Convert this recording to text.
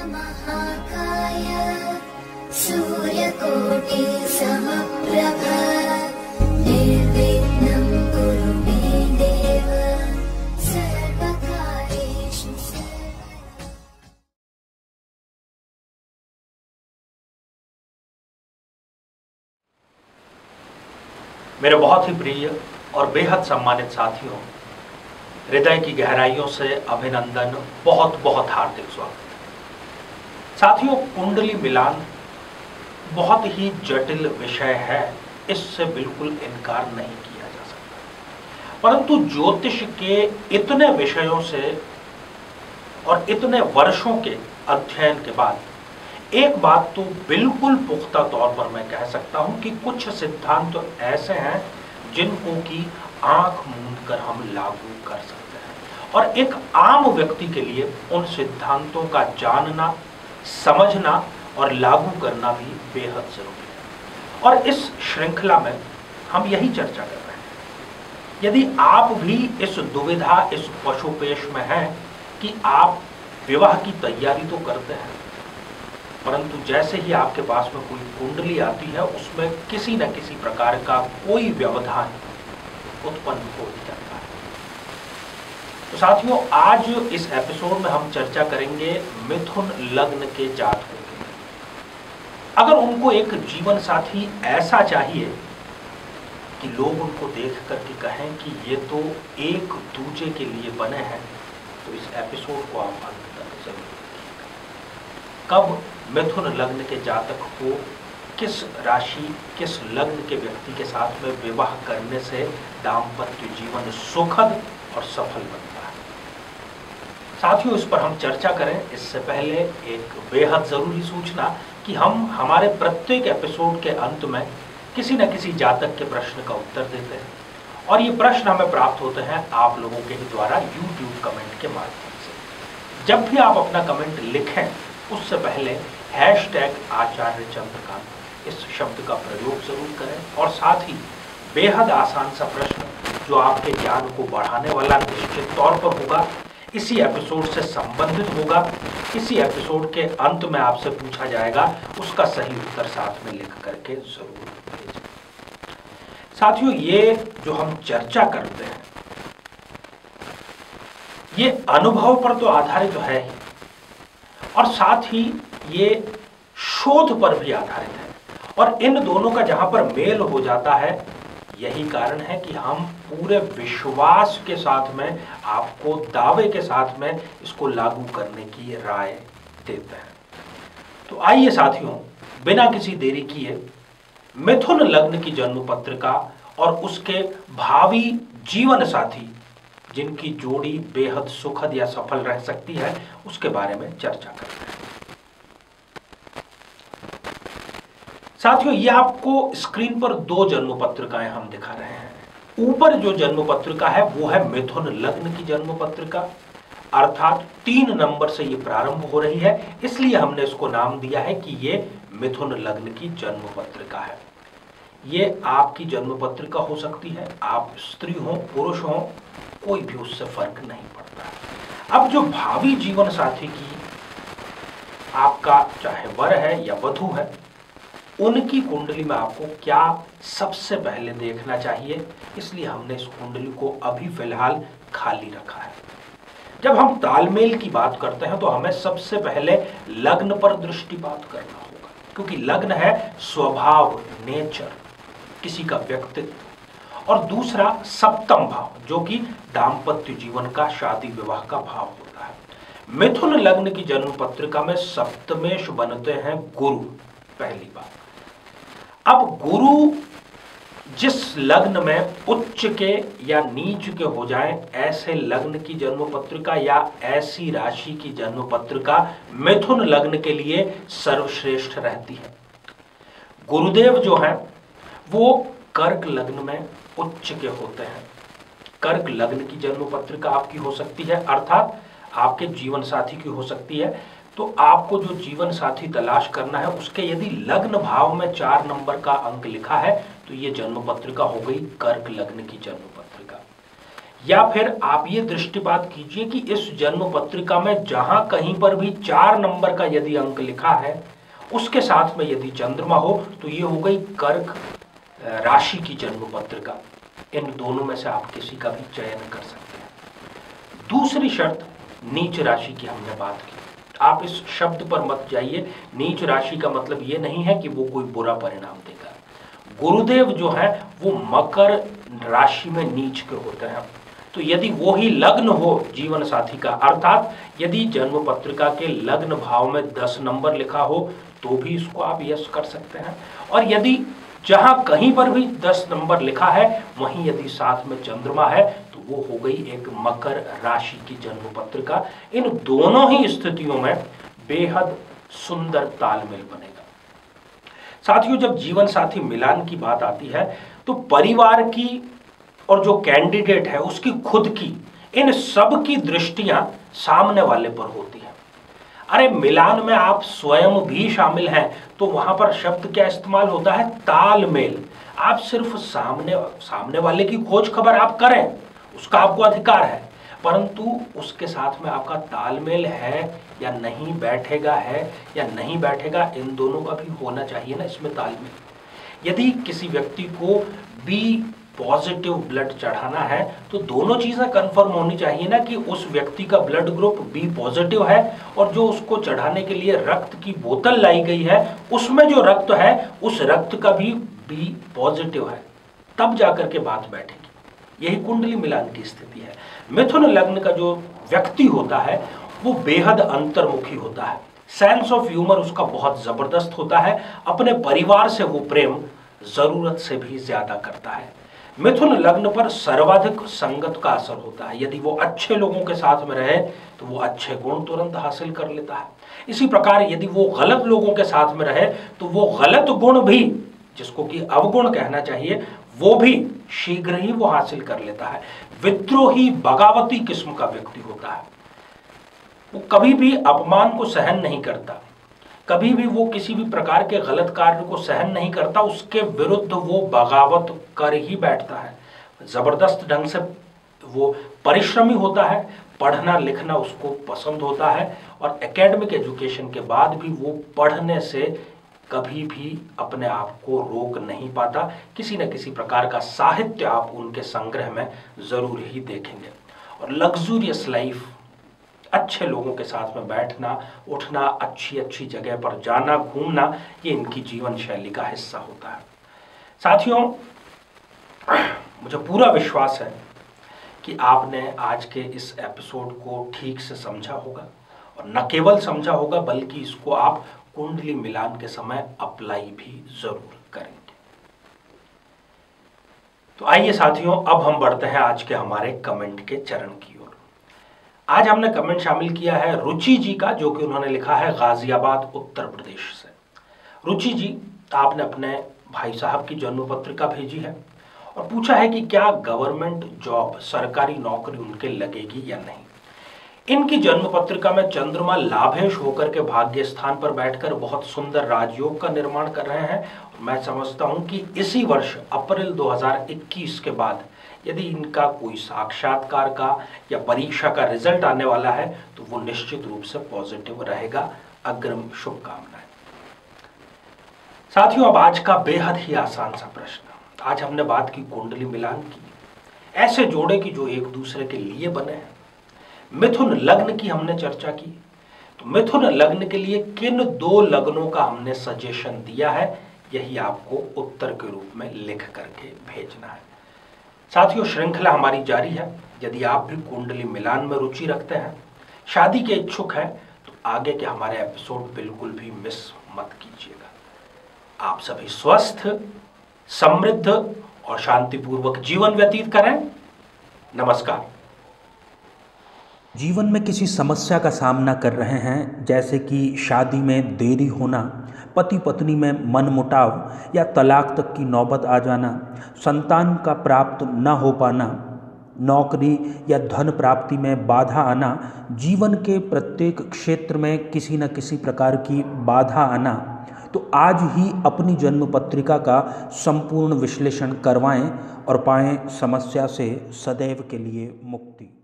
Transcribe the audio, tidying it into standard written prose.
महाकाय सूर्यकोटि समप्रभ निर्विघ्नं कुरु मे देव सर्वकार्येषु सर्वदा। मेरे बहुत ही प्रिय और बेहद सम्मानित साथियों, हृदय की गहराइयों से अभिनंदन, बहुत बहुत हार्दिक स्वागत। साथियों, कुंडली मिलान बहुत ही जटिल विषय है, इससे बिल्कुल इनकार नहीं किया जा सकता। परंतु ज्योतिष के इतने विषयों से और इतने वर्षों के अध्ययन के बाद एक बात तो बिल्कुल पुख्ता तौर पर मैं कह सकता हूं कि कुछ सिद्धांत तो ऐसे हैं जिनको की आंख मूंद कर हम लागू कर सकते हैं, और एक आम व्यक्ति के लिए उन सिद्धांतों का जानना, समझना और लागू करना भी बेहद जरूरी है। और इस श्रृंखला में हम यही चर्चा कर रहे हैं। यदि आप भी इस दुविधा, इस पशुपेश में हैं कि आप विवाह की तैयारी तो करते हैं, परंतु जैसे ही आपके पास में कोई कुंडली आती है उसमें किसी न किसी प्रकार का कोई व्यवधान उत्पन्न हो जाता है। तो साथियों, आज इस एपिसोड में हम चर्चा करेंगे मिथुन लग्न के जातकों की। अगर उनको एक जीवन साथी ऐसा चाहिए कि लोग उनको देख करके कहें कि ये तो एक दूजे के लिए बने हैं, तो इस एपिसोड को आप अंत तक जरूर देखिएगा। कब मिथुन लग्न के जातक को किस राशि, किस लग्न के व्यक्ति के साथ में विवाह करने से दाम्पत्य जीवन सुखद और सफल बनता है। साथियों, इस पर हम चर्चा करें इससे पहले एक बेहद जरूरी सूचना कि हम हमारे प्रत्येक एपिसोड के अंत में किसी न किसी जातक के प्रश्न का उत्तर देते हैं, और ये प्रश्न हमें प्राप्त होते हैं आप लोगों के ही द्वारा YouTube कमेंट के माध्यम से। जब भी आप अपना कमेंट लिखें उससे पहले #आचार्य चंद्रकांत इस शब्द का प्रयोग जरूर करें, और साथ ही बेहद आसान सा प्रश्न जो आपके ज्ञान को बढ़ाने वाला निश्चित तौर पर होगा, इसी एपिसोड से संबंधित होगा, इसी एपिसोड के अंत में आपसे पूछा जाएगा, उसका सही उत्तर साथ में लिख करके जरूर भेजें। साथियों, ये जो हम चर्चा करते हैं ये अनुभव पर तो आधारित है ही, और साथ ही ये शोध पर भी आधारित है, और इन दोनों का जहां पर मेल हो जाता है यही कारण है कि हम पूरे विश्वास के साथ में, आपको दावे के साथ में इसको लागू करने की राय देते हैं। तो आइए साथियों, बिना किसी देरी किए मिथुन लग्न की जन्म पत्रिका और उसके भावी जीवन साथी जिनकी जोड़ी बेहद सुखद या सफल रह सकती है उसके बारे में चर्चा करते हैं। साथियों, ये आपको स्क्रीन पर 2 जन्म पत्रिकाएं हम दिखा रहे हैं। ऊपर जो जन्म पत्रिका है वो है मिथुन लग्न की जन्म पत्रिका, अर्थात 3 नंबर से ये प्रारंभ हो रही है, इसलिए हमने इसको नाम दिया है कि ये मिथुन लग्न की जन्म पत्रिका है। ये आपकी जन्म पत्रिका हो सकती है, आप स्त्री हो पुरुष हो, कोई भी उससे फर्क नहीं पड़ता। अब जो भावी जीवन साथी की आपका चाहे वर है या वधू है, उनकी कुंडली में आपको क्या सबसे पहले देखना चाहिए, इसलिए हमने इस कुंडली को अभी फिलहाल खाली रखा है। जब हम तालमेल की बात करते हैं तो हमें सबसे पहले लग्न पर दृष्टिपात करना होगा, क्योंकि लग्न है स्वभाव, नेचर, किसी का व्यक्तित्व, और दूसरा सप्तम भाव जो कि दाम्पत्य जीवन का, शादी विवाह का भाव होता है। मिथुन लग्न की जन्म पत्रिका में सप्तमेश बनते हैं गुरु, पहली बात। अब गुरु जिस लग्न में उच्च के या नीच के हो जाएं, ऐसे लग्न की जन्म पत्रिका या ऐसी राशि की जन्म पत्रिका मिथुन लग्न के लिए सर्वश्रेष्ठ रहती है। गुरुदेव जो हैं वो कर्क लग्न में उच्च के होते हैं। कर्क लग्न की जन्म पत्रिका आपकी हो सकती है, अर्थात आपके जीवन साथी की हो सकती है। तो आपको जो जीवन साथी तलाश करना है उसके यदि लग्न भाव में 4 नंबर का अंक लिखा है तो ये जन्म पत्रिका हो गई कर्क लग्न की जन्म पत्रिका। या फिर आप ये दृष्टिपात कीजिए कि इस जन्म पत्रिका में जहां कहीं पर भी 4 नंबर का यदि अंक लिखा है, उसके साथ में यदि चंद्रमा हो, तो ये हो गई कर्क राशि की जन्म पत्रिका। इन दोनों में से आप किसी का भी चयन कर सकते हैं। दूसरी शर्त, नीच राशि की हमने बात की। आप इस शब्द पर मत जाइए। नीच राशि का मतलब ये नहीं है कि वो कोई बुरा परिणाम देगा। गुरुदेव जो है वो मकर राशि में नीच के होते हैं, तो यदि वो ही लग्न हो जीवन साथी का, अर्थात यदि जन्म पत्रिका के लग्न भाव में 10 नंबर लिखा हो, तो भी इसको आप यस कर सकते हैं। और यदि जहां कहीं पर भी 10 नंबर लिखा है, वहीं यदि साथ में चंद्रमा है, तो वो हो गई एक मकर राशि की जन्म पत्रिका। इन दोनों ही स्थितियों में बेहद सुंदर तालमेल बनेगा। साथियों, जब जीवन साथी मिलान की बात आती है, तो परिवार की और जो कैंडिडेट है उसकी खुद की, इन सब की दृष्टियां सामने वाले पर होती है। अरे मिलान में आप स्वयं भी शामिल हैं, तो वहां पर शब्द क्या इस्तेमाल होता है? तालमेल। आप सिर्फ सामने वाले की खोज खबर आप करें, उसका आपको अधिकार है, परंतु उसके साथ में आपका तालमेल है या नहीं, बैठेगा है या नहीं बैठेगा, इन दोनों का भी होना चाहिए ना इसमें तालमेल। यदि किसी व्यक्ति को बी पॉजिटिव ब्लड चढ़ाना है, तो दोनों चीजें कंफर्म होनी चाहिए ना कि उस व्यक्ति का ब्लड ग्रुप बी पॉजिटिव है, और जो उसको चढ़ाने के लिए रक्त की बोतल लाई गई है उसमें जो रक्त है उस रक्त का भी बी पॉजिटिव है, तब जाकर के बात बैठेगी। यही कुंडली मिलान की स्थिति है। मिथुन लग्न का जो व्यक्ति होता है वो बेहद अंतर्मुखी होता है, सेंस ऑफ ह्यूमर उसका बहुत जबरदस्त होता है, अपने परिवार से वो प्रेम जरूरत से भी ज्यादा करता है। मिथुन लग्न पर सर्वाधिक संगत का असर होता है। यदि वो अच्छे लोगों के साथ में रहे तो वो अच्छे गुण तुरंत हासिल कर लेता है। इसी प्रकार यदि वो गलत लोगों के साथ में रहे तो वो गलत गुण भी, जिसको कि अवगुण कहना चाहिए, वो भी शीघ्र ही वो हासिल कर लेता है। विद्रोही बगावती किस्म का व्यक्ति होता है, वो कभी भी अपमान को सहन नहीं करता, कभी भी वो किसी भी प्रकार के गलत कार्य को सहन नहीं करता, उसके विरुद्ध वो बगावत कर ही बैठता है। जबरदस्त ढंग से वो परिश्रमी होता है, पढ़ना लिखना उसको पसंद होता है, और एकेडमिक एजुकेशन के बाद भी वो पढ़ने से कभी भी अपने आप को रोक नहीं पाता। किसी न किसी प्रकार का साहित्य आप उनके संग्रह में जरूर ही देखेंगे। और लग्जूरियस लाइफ, अच्छे लोगों के साथ में बैठना उठना, अच्छी अच्छी जगह पर जाना घूमना, ये इनकी जीवन शैली का हिस्सा होता है। साथियों, मुझे पूरा विश्वास है कि आपने आज के इस एपिसोड को ठीक से समझा होगा, और न केवल समझा होगा बल्कि इसको आप कुंडली मिलान के समय अप्लाई भी जरूर करेंगे। तो आइए साथियों, अब हम बढ़ते हैं आज के हमारे कमेंट के चरण की ओर। आज हमने कमेंट शामिल किया है रुचि जी का, जो कि उन्होंने लिखा है गाजियाबाद उत्तर प्रदेश से। रुचि जी, आपने अपने भाई साहब की जन्म पत्रिका भेजी है और पूछा है कि क्या गवर्नमेंट जॉब, सरकारी नौकरी उनके लगेगी या नहीं। इनकी जन्म पत्रिका में चंद्रमा लाभेश होकर के भाग्य स्थान पर बैठकर बहुत सुंदर राजयोग का निर्माण कर रहे हैं। और मैं समझता हूं कि इसी वर्ष अप्रैल 2021 के बाद यदि इनका कोई साक्षात्कार का या परीक्षा का रिजल्ट आने वाला है तो वो निश्चित रूप से पॉजिटिव रहेगा। अग्रिम शुभकामनाएं। साथियों, अब आज का बेहद ही आसान सा प्रश्न। आज हमने बात की कुंडली मिलान की, ऐसे जोड़े की जो एक दूसरे के लिए बने हैं। मिथुन लग्न की हमने चर्चा की, तो मिथुन लग्न के लिए किन 2 लग्नों का हमने सजेशन दिया है, यही आपको उत्तर के रूप में लिख करके भेजना है। साथियों, श्रृंखला हमारी जारी है। यदि आप भी कुंडली मिलान में रुचि रखते हैं, शादी के इच्छुक हैं, तो आगे के हमारे एपिसोड बिल्कुल भी मिस मत कीजिएगा। आप सभी स्वस्थ, समृद्ध और शांतिपूर्वक जीवन व्यतीत करें। नमस्कार। जीवन में किसी समस्या का सामना कर रहे हैं, जैसे कि शादी में देरी होना, पति पत्नी में मनमुटाव या तलाक तक की नौबत आ जाना, संतान का प्राप्त न हो पाना, नौकरी या धन प्राप्ति में बाधा आना, जीवन के प्रत्येक क्षेत्र में किसी न किसी प्रकार की बाधा आना, तो आज ही अपनी जन्म पत्रिका का संपूर्ण विश्लेषण करवाएं और पाएं समस्या से सदैव के लिए मुक्ति।